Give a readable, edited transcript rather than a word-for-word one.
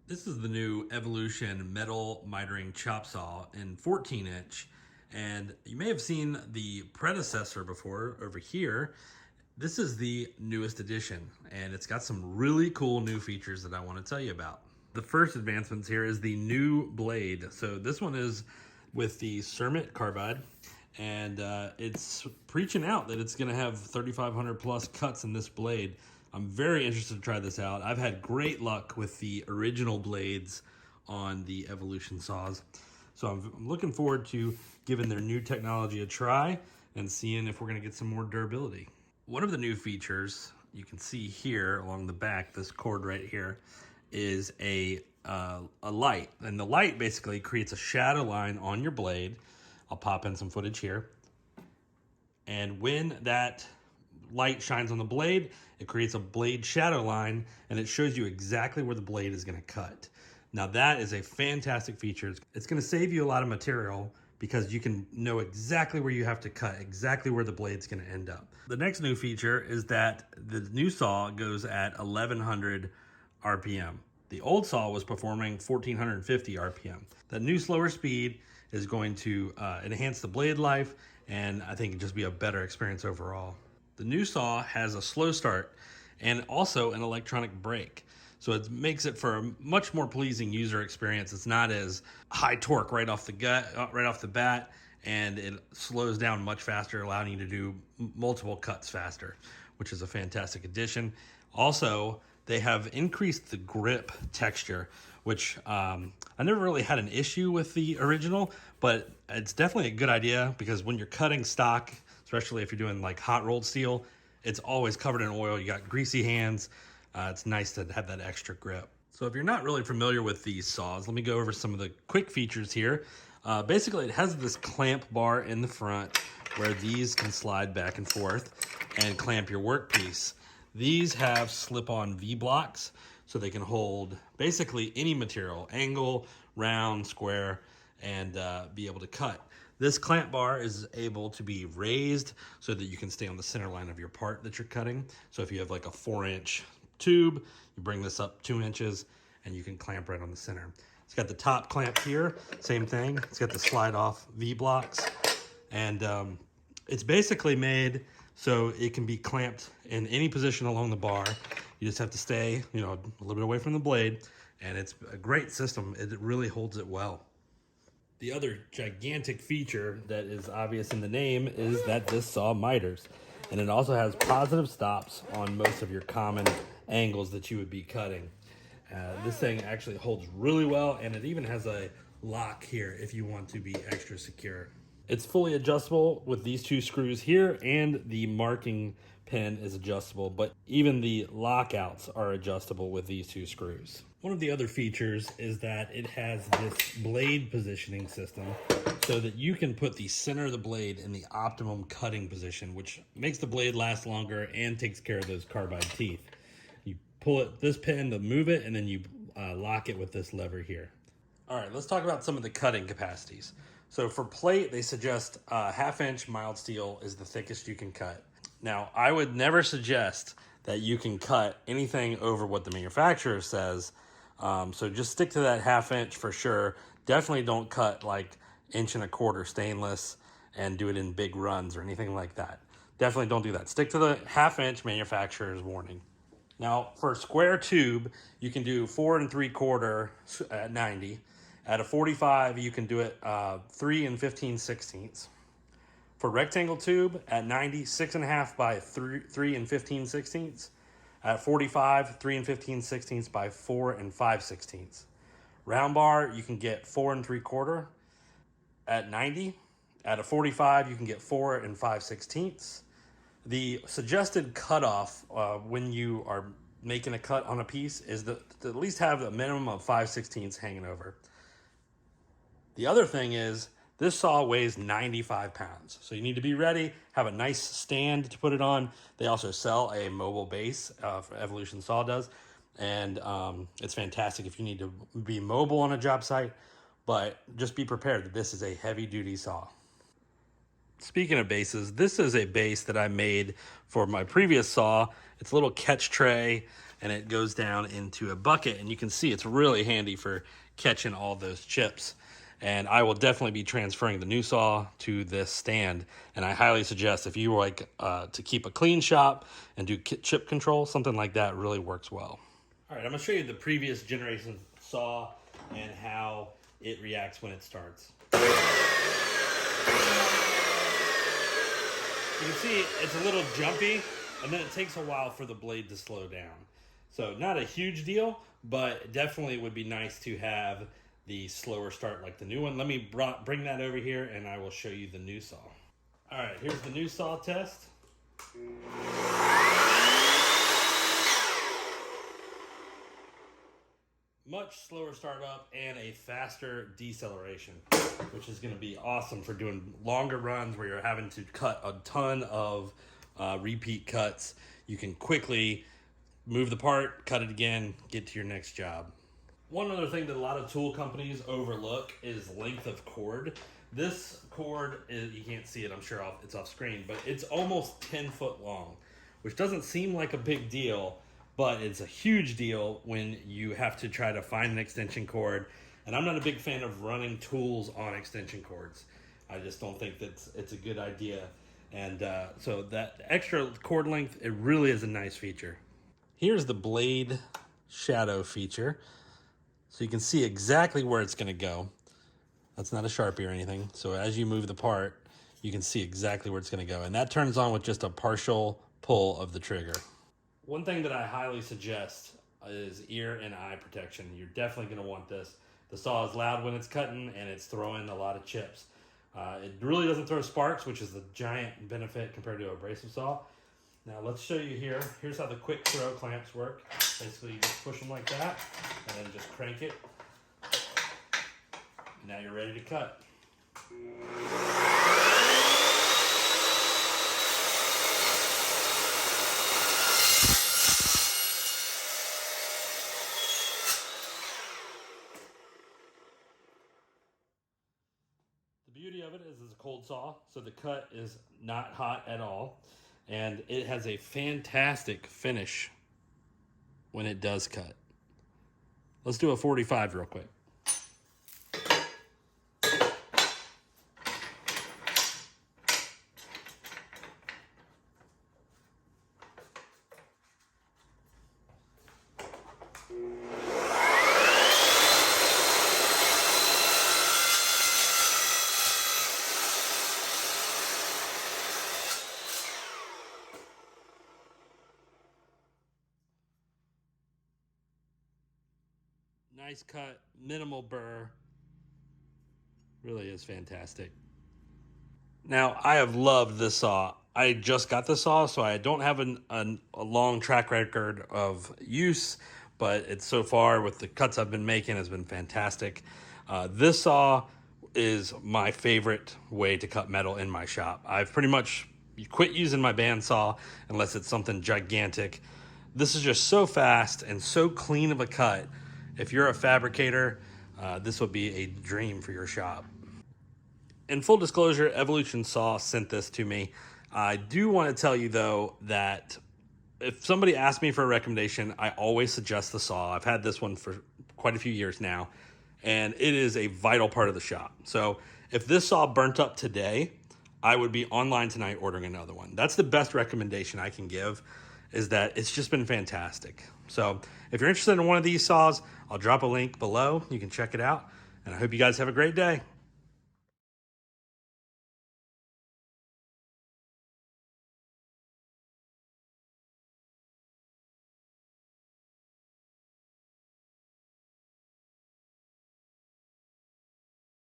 This is the new Evolution metal mitering chop saw in 14-inch. And you may have seen the predecessor before over here. This is the newest edition, and it's got some really cool new features that I want to tell you about. The first advancements here is the new blade. So this one is with the cermet carbide, and it's preaching out that it's going to have 3,500 plus cuts in this blade. I'm very interested to try this out. I've had great luck with the original blades on the Evolution saws. So I'm looking forward to giving their new technology a try and seeing if we're gonna get some more durability. One of the new features you can see here along the back, this cord right here, is a light. And the light basically creates a shadow line on your blade. I'll pop in some footage here. And when that light shines on the blade, it creates a blade shadow line, and it shows you exactly where the blade is going to cut. Now that is a fantastic feature. It's going to save you a lot of material because you can know exactly where you have to cut, exactly where the blade's going to end up. The next new feature is that the new saw goes at 1100 RPM. The old saw was performing 1450 RPM. That new slower speed is going to enhance the blade life, and I think just be a better experience overall. The new saw has a slow start and also an electronic brake. So it makes it for a much more pleasing user experience. It's not as high torque right off the bat, and it slows down much faster, allowing you to do multiple cuts faster, which is a fantastic addition. Also, they have increased the grip texture, which I never really had an issue with the original, but it's definitely a good idea because when you're cutting stock, especially if you're doing like hot rolled steel, it's always covered in oil. You got greasy hands. It's nice to have that extra grip. So if you're not really familiar with these saws, let me go over some of the quick features here. Basically, it has this clamp bar in the front where these can slide back and forth and clamp your workpiece. These have slip-on V-blocks, so they can hold basically any material, angle, round, square, and be able to cut. This clamp bar is able to be raised so that you can stay on the center line of your part that you're cutting. So if you have like a 4-inch tube, you bring this up 2 inches and you can clamp right on the center. It's got the top clamp here, same thing. It's got the slide off V-blocks, and it's basically made so it can be clamped in any position along the bar. You just have to stay, a little bit away from the blade, and it's a great system. It really holds it well. The other gigantic feature that is obvious in the name is that this saw miters, and it also has positive stops on most of your common angles that you would be cutting. This thing actually holds really well, and it even has a lock here if you want to be extra secure. It's fully adjustable with these 2 screws here, and the marking pin is adjustable, but even the lockouts are adjustable with these 2 screws. One of the other features is that it has this blade positioning system so that you can put the center of the blade in the optimum cutting position, which makes the blade last longer and takes care of those carbide teeth. You pull this pin to move it, and then you lock it with this lever here. All right, let's talk about some of the cutting capacities. So for plate, they suggest 1/2-inch mild steel is the thickest you can cut. Now, I would never suggest that you can cut anything over what the manufacturer says. So just stick to that 1/2-inch for sure. Definitely don't cut like 1.25 inch stainless and do it in big runs or anything like that. Definitely don't do that. Stick to the 1/2-inch manufacturer's warning. Now, for a square tube, you can do 4 3/4 at 90. At a 45, you can do it 3 15/16. For rectangle tube, at 90, 6.5 by 3 15/16. At 45, 3 15/16 by 4 5/16. Round bar, you can get 4 3/4 at 90. At a 45, you can get 4 5/16. The suggested cutoff when you are making a cut on a piece is to at least have a minimum of 5/16 hanging over. The other thing is, this saw weighs 95 pounds. So you need to be ready, have a nice stand to put it on. They also sell a mobile base, Evolution Saw does. And it's fantastic if you need to be mobile on a job site, but just be prepared that this is a heavy duty saw. Speaking of bases, this is a base that I made for my previous saw. It's a little catch tray and it goes down into a bucket, and you can see it's really handy for catching all those chips. And I will definitely be transferring the new saw to this stand, and I highly suggest if you like to keep a clean shop and do chip control, something like that really works well. All right, I'm gonna show you the previous generation saw and how it reacts when it starts. You can see it's a little jumpy, and then it takes a while for the blade to slow down. So not a huge deal, but definitely would be nice to have the slower start like the new one. Let me bring that over here and I will show you the new saw. All right, here's the new saw test. Much slower startup and a faster deceleration, which is going to be awesome for doing longer runs where you're having to cut a ton of repeat cuts. You can quickly move the part, cut it again, get to your next job. One other thing that a lot of tool companies overlook is length of cord. This cord, you can't see it, I'm sure it's off screen, but it's almost 10 foot long, which doesn't seem like a big deal, but it's a huge deal when you have to try to find an extension cord. And I'm not a big fan of running tools on extension cords. I just don't think it's a good idea. And so that extra cord length, it really is a nice feature. Here's the blade shadow feature. So you can see exactly where it's gonna go. That's not a Sharpie or anything. So as you move the part, you can see exactly where it's gonna go. And that turns on with just a partial pull of the trigger. One thing that I highly suggest is ear and eye protection. You're definitely gonna want this. The saw is loud when it's cutting and it's throwing a lot of chips. It really doesn't throw sparks, which is the giant benefit compared to an abrasive saw. Now let's show you here. Here's how the quick throw clamps work. Basically you just push them like that and then just crank it. Now you're ready to cut. The beauty of it is it's a cold saw, so the cut is not hot at all. And it has a fantastic finish when it does cut. Let's do a 45 real quick. Nice cut, minimal burr. Really is fantastic. Now, I have loved this saw. I just got this saw, so I don't have a long track record of use, but it's so far with the cuts I've been making has been fantastic. This saw is my favorite way to cut metal in my shop. I've pretty much quit using my bandsaw unless it's something gigantic. This is just so fast and so clean of a cut. If you're a fabricator, this would be a dream for your shop. In full disclosure, Evolution Saw sent this to me. I do want to tell you though that if somebody asks me for a recommendation, I always suggest the saw. I've had this one for quite a few years now, and it is a vital part of the shop. So if this saw burnt up today, I would be online tonight ordering another one. That's the best recommendation I can give, is that it's just been fantastic. So if you're interested in one of these saws, I'll drop a link below. You can check it out, and I hope you guys have a great day.